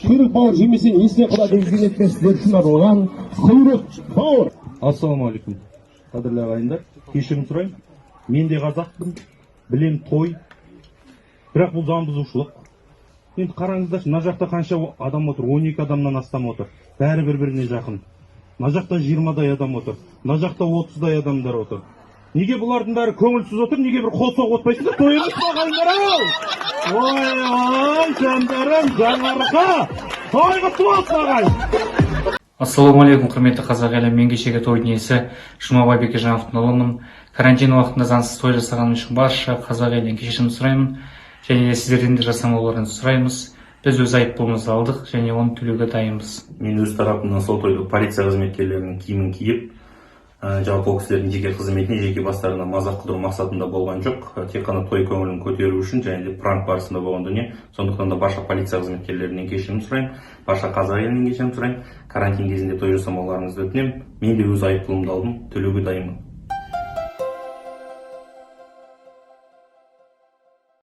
құйрық бауыр жемесе несіне құда деген еткен сіздер үшін арналған құйрық бауыр. Ассалаумағалейкум, қадірлі ағайындар. Кешірім сұраймын. Мен де қазақпын, білем той. Бірақ бұл заң бұзушылық. Енді қараңыздаршы, мына жақта қанша адам отыр? 12 адамнан астам отыр. Бәрі бір-біріне жақын. Мына жақта 20-дай адам отыр. Мына жақта 30-дай адамдар отыр. Неге бұлардың бәрі көңілсіз отыр? Неге бір қол соғып отпайсыздар? Той емес пе ағайындар-ау? Ой, жандарым, жаңарқа! Той құтты болсын ағайын! Ассалаумағалейкум, құрметті қазақ елі. Мен кешегі тойдың иесі Жұмабай Бекежановтың ұлымын. Карантин уақытында заңсыз той жасағаным үшін барша қазақ елінен кешірім сұраймын. Және де сіздерден де жасамауларыңызды сұраймыз. Біз өз айыппұлымызды алдық және оны төлеуге дайынбыз. Мен өз тарапымнан сол тойда полиция қызметкерлерінің киімін киіп, жалпы ол кісілердің жеке қызметіне, жеке бастарына мазақ қылдыру мақсатында болған жоқ. Тек қана той көңілін көтеру үшін және де пранк барысында болған дүние. Сондықтан да барша полиция қызметкерлерінен кешірім сұраймын, барша қазақ елінен кешірім сұраймын. Карантин кезінде той жасамауларыңызды өтінемін. Мен де өз айыппұлымды алдым, төлеуге дайынмын.